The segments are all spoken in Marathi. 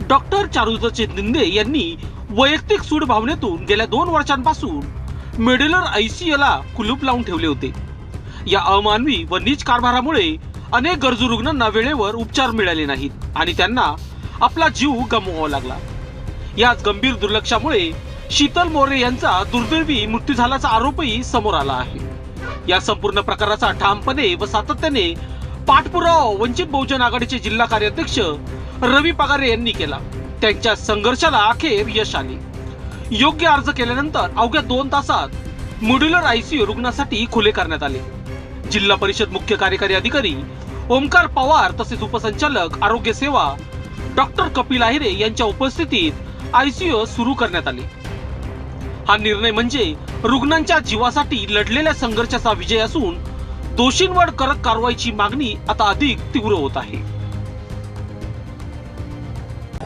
डॉक्टर चारुदत्त शिंदे यांनी वैयक्तिक सूड भावनेतून गेल्या 2 वर्षांपासून मेड्युलर आयसीयूला कुलूप लावून ठेवले होते। या अमानवी व नीच कारभारामुळे अनेक गरजू रुग्णांना वेळेवर उपचार मिळाले नाहीत आणि त्यांना आपला जीव गमवावा लागला। याच गंभीर दुर्लक्षामुळे शीतल मोरे यांचा दुर्दैवी मृत्यू झाल्याचा आरोपही समोर आला आहे। या संपूर्ण प्रकाराचा ठामपणे व सातत्याने पाठपुरावा वंचित बहुजन आघाडीचे जिल्हा कार्याध्यक्ष रवी पगारे यांनी केला। त्यांच्या संघर्षाला अखेर यश आले। योग्य अर्ज केल्यानंतर अवघ्या 2 तासात मॉड्युलर आयसीयू रुग्णासाठी खुले करण्यात आले। जिल्हा परिषद मुख्य कार्यकारी अधिकारी ओमकार पवार तसेच उपसंचालक आरोग्य सेवा डॉक्टर कपिल आहिरे यांच्या उपस्थितीत आयसीयू सुरू करण्यात आले। हा निर्णय म्हणजे रुग्णांच्या जीवासाठी लढलेल्या संघर्षाचा विजय असून दोषींवर कडक कारवाईची मागणी आता अधिक तीव्र होत आहे।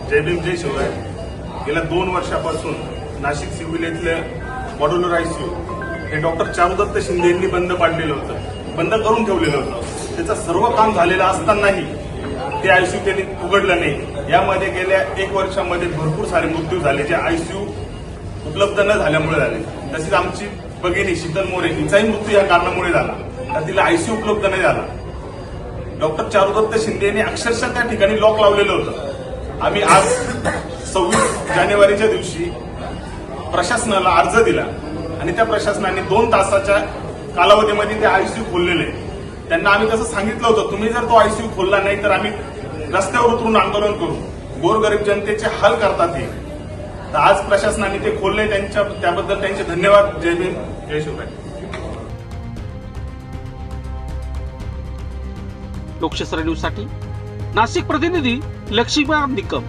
जय भीम जय शिवराय। गेल्या 2 वर्षापासून नाशिक सिव्हिल येथले मॉड्युलर आयसीयू हे डॉक्टर चारुदत्त शिंदे यांनी बंद पाडलेलं होतं, बंद करून ठेवलेलं होतं। त्याचं सर्व काम झालेलं असतानाही ते आयसीयू त्यांनी उघडलं नाही। यामध्ये गेल्या 1 वर्षामध्ये भरपूर सारे मृत्यू झाले जे आयसीयू उपलब्ध न झाल्यामुळे झाले। तसेच आमची भगिनी शीतल मोरे हिचाही मृत्यू या कारणामुळे झाला, तर तिला आयसीयू उपलब्ध नाही झाला। डॉक्टर चारुदत्त शिंदे यांनी अक्षरशः त्या ठिकाणी लॉक लावलेलं होतं। आम्ही आज 26 जानेवारीच्या दिवशी प्रशासनाला अर्ज दिला आणि त्या प्रशासनाने 2 तासाच्या कालावधीमध्ये ते आयसीयू खोललेले। त्यांना आम्ही कसं सांगितलं होतं, तुम्ही जर तो आयसीयू खोलला नाही तर आम्ही रस्त्यावर उतरून आंदोलन करू, गोरगरीब जनतेचे हाल करतात हे। तर आज प्रशासनाने ते खोलले, त्याबद्दल त्यांचे धन्यवाद। जय भीम जय शिवराय। लोकशास्त्र न्यूज साठी नाशिक प्रतिनिधी लक्ष्मीकांत निकम।